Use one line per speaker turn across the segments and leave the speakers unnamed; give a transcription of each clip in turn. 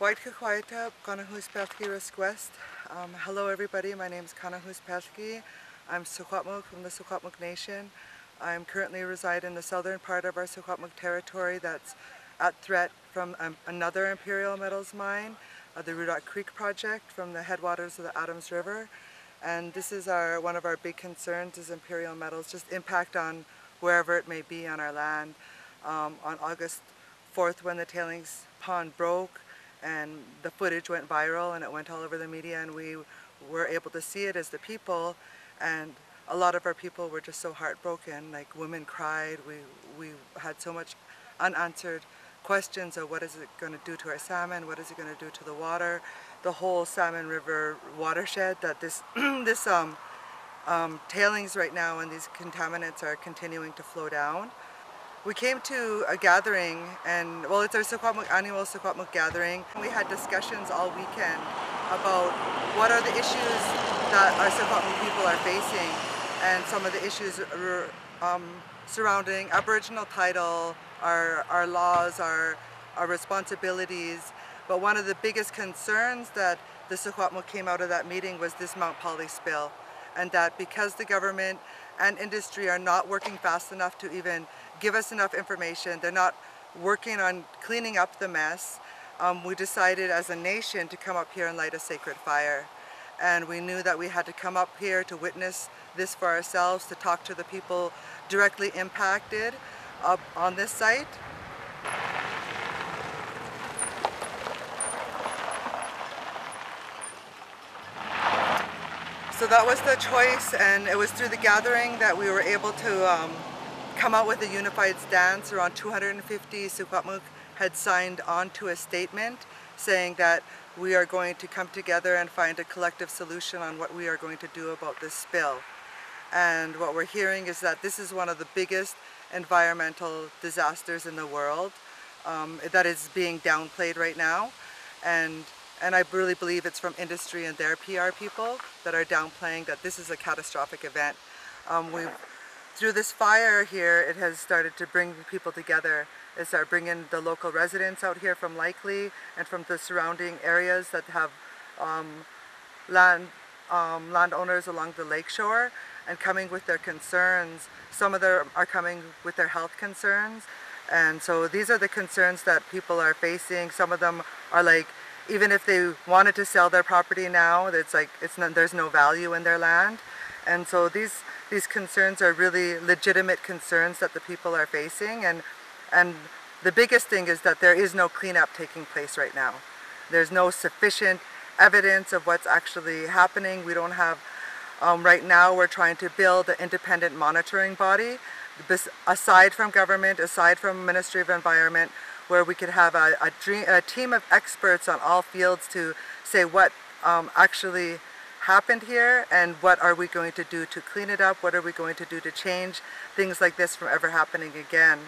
Kanahus Manuel. Hello everybody, my name is Kanahus Manuel. I'm Secwepemc from the Secwepemc Nation. I'm currently reside in the southern part of our Secwepemc territory that's at threat from another Imperial Metals mine, the Ruddock Creek project from the headwaters of the Adams River. And this is one of our big concerns is Imperial Metals, just impact on wherever it may be on our land. On August 4th when the tailings pond broke, and the footage went viral and it went all over the media, and we were able to see it as the people, and a lot of our people were just so heartbroken. Like, women cried. We had so much unanswered questions of what is it going to do to our salmon, what is it going to do to the water, the whole Salmon River watershed, that this tailings right now and these contaminants are continuing to flow down. We came to a gathering, and well, it's our annual Secwepemc gathering. We had discussions all weekend about what are the issues that our Secwepemc people are facing, and some of the issues surrounding Aboriginal title, our laws, our responsibilities. But one of the biggest concerns that the Secwepemc came out of that meeting was this Mount Polley spill, and that because the government and industry are not working fast enough to even give us enough information, they're not working on cleaning up the mess, we decided as a nation to come up here and light a sacred fire. And we knew that we had to come up here to witness this for ourselves, to talk to the people directly impacted on this site. So that was the choice, and it was through the gathering that we were able to come out with a unified stance. Around 250 Secwepemc had signed on to a statement saying that we are going to come together and find a collective solution on what we are going to do about this spill. And what we're hearing is that this is one of the biggest environmental disasters in the world that is being downplayed right now. And I really believe it's from industry and their PR people that are downplaying that this is a catastrophic event. Through this fire here, it has started to bring people together. It started bringing the local residents out here from Likely and from the surrounding areas that have landowners along the lakeshore, and coming with their concerns. Some of them are coming with their health concerns. And so these are the concerns that people are facing. Some of them are like, even if they wanted to sell their property now, it's like there's no value in their land. And so these concerns are really legitimate concerns that the people are facing, and the biggest thing is that there is no cleanup taking place right now. There's no sufficient evidence of what's actually happening. We don't have, right now we're trying to build an independent monitoring body, aside from government, aside from Ministry of Environment, where we could have a team of experts on all fields to say what actually happened here and what are we going to do to clean it up, what are we going to do to change things like this from ever happening again.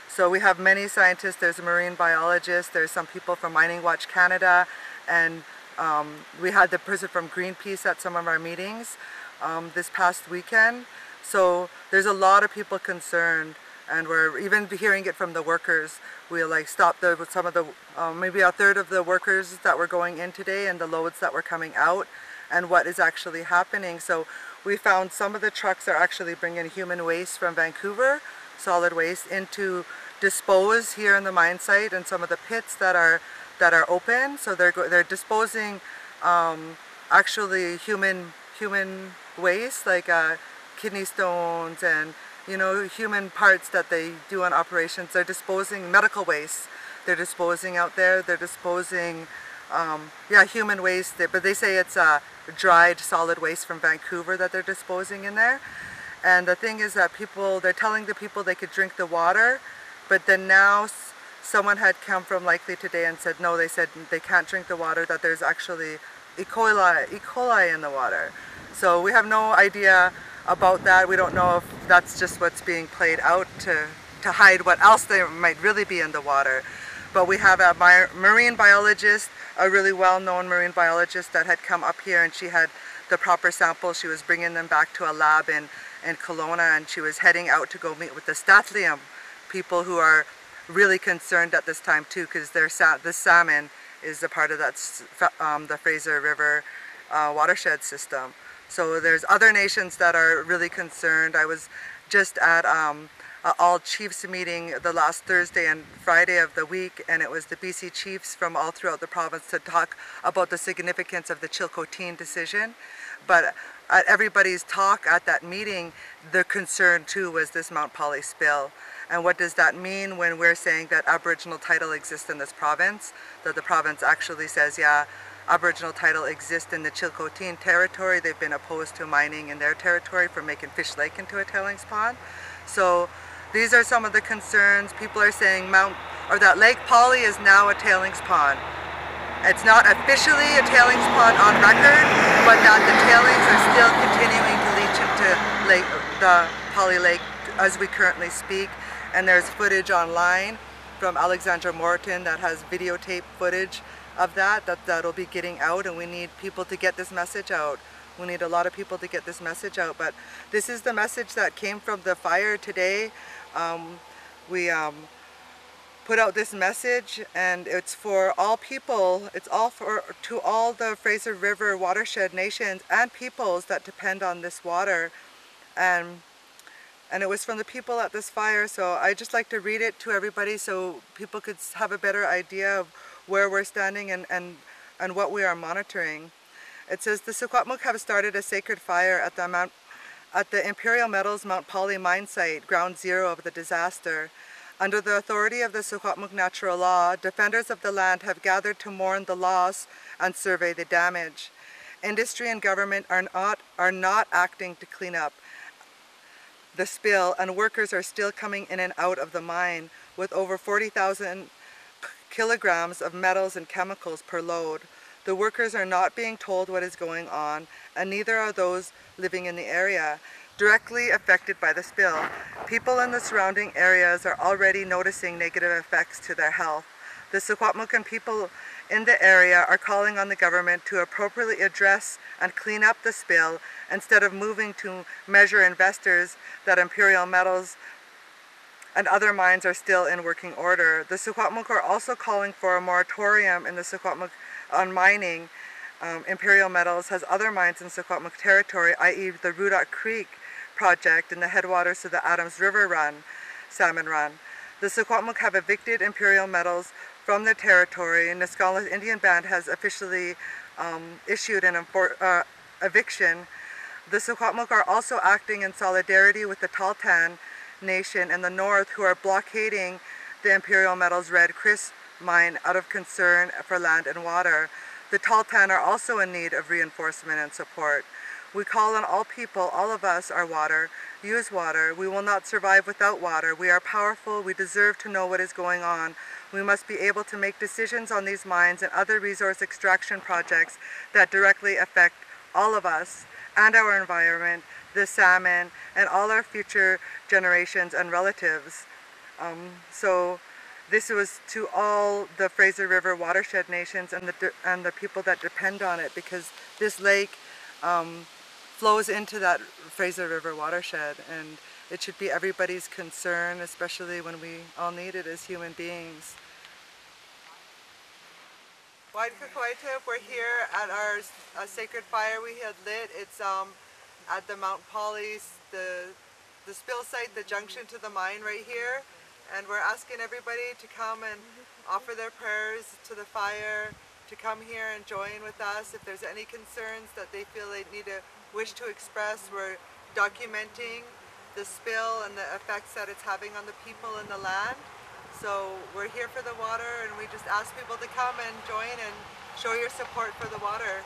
So we have many scientists, there's a marine biologist, there's some people from Mining Watch Canada, and we had the person from Greenpeace at some of our meetings this past weekend. So there's a lot of people concerned, and we're even hearing it from the workers. We like stopped some of the, maybe a third of the workers that were going in today and the loads that were coming out, and what is actually happening. So we found some of the trucks are actually bringing human waste from Vancouver, solid waste, into dispose here in the mine site and some of the pits that are open. So they're disposing actually human waste, like kidney stones and human parts that they do on operations. They're disposing medical waste. They're disposing out there. They're disposing human waste, but they say it's dried solid waste from Vancouver that they're disposing in there. And the thing is that they're telling the people they could drink the water, but then now someone had come from Likely today and said no, they said they can't drink the water, that there's actually E. coli in the water. So we have no idea about that. We don't know if that's just what's being played out to hide what else there might really be in the water. But we have a marine biologist, a really well-known marine biologist that had come up here, and she had the proper samples. She was bringing them back to a lab in Kelowna, and she was heading out to go meet with the Statlium people, who are really concerned at this time too, because the salmon is a part of that the Fraser River watershed system. So there's other nations that are really concerned. I was just at all chiefs meeting the last Thursday and Friday of the week, and it was the BC chiefs from all throughout the province to talk about the significance of the Chilcotin decision. But at everybody's talk at that meeting, the concern too was this Mount Polley spill. And what does that mean when we're saying that Aboriginal title exists in this province? That the province actually says, yeah, Aboriginal title exists in the Chilcotin territory. They've been opposed to mining in their territory for making Fish Lake into a tailings pond. So these are some of the concerns. People are saying that Lake Polley is now a tailings pond. It's not officially a tailings pond on record, but that the tailings are still continuing to leach into the Polley Lake as we currently speak. And there's footage online from Alexandra Morton that has videotape footage of that'll be getting out, and we need people to get this message out. We need a lot of people to get this message out, but this is the message that came from the fire today. We put out this message, and it's for all people. It's to all the Fraser River watershed nations and peoples that depend on this water, and it was from the people at this fire. So I just like to read it to everybody so people could have a better idea of where we're standing and what we are monitoring. It says the Secwepemc have started a sacred fire at the Imperial Metals Mount Polley Mine site, ground zero of the disaster. Under the authority of the Secwepemc natural law, defenders of the land have gathered to mourn the loss and survey the damage. Industry and government are not acting to clean up the spill, and workers are still coming in and out of the mine with over 40,000 kilograms of metals and chemicals per load. The workers are not being told what is going on, and neither are those living in the area directly affected by the spill. People in the surrounding areas are already noticing negative effects to their health. The Secwepemc and people in the area are calling on the government to appropriately address and clean up the spill instead of moving to measure investors that Imperial Metals and other mines are still in working order. The Secwepemc are also calling for a moratorium in the Secwepemc on mining. Imperial Metals has other mines in Secwepemc territory, i.e. the Ruddock Creek project in the headwaters to the Adams River Salmon Run. The Secwepemc have evicted Imperial Metals from their territory, and Neskonlith Indian Band has officially issued an eviction. The Secwepemc are also acting in solidarity with the Tahltan Nation in the north, who are blockading the Imperial Metals Red Chris mine out of concern for land and water. The Tahltan are also in need of reinforcement and support. We call on all people, all of us are water. Use water. We will not survive without water. We are powerful. We deserve to know what is going on. We must be able to make decisions on these mines and other resource extraction projects that directly affect all of us and our environment, the salmon, and all our future generations and relatives. So this was to all the Fraser River watershed nations and the people that depend on it, because this lake flows into that Fraser River watershed, and it should be everybody's concern, especially when we all need it as human beings. We're here at our sacred fire we had lit. It's at the Mount Polley, the spill site, the junction to the mine right here. And we're asking everybody to come and offer their prayers to the fire, to come here and join with us. If there's any concerns that they feel they wish to express, we're documenting the spill and the effects that it's having on the people and the land. So we're here for the water, and we just ask people to come and join and show your support for the water.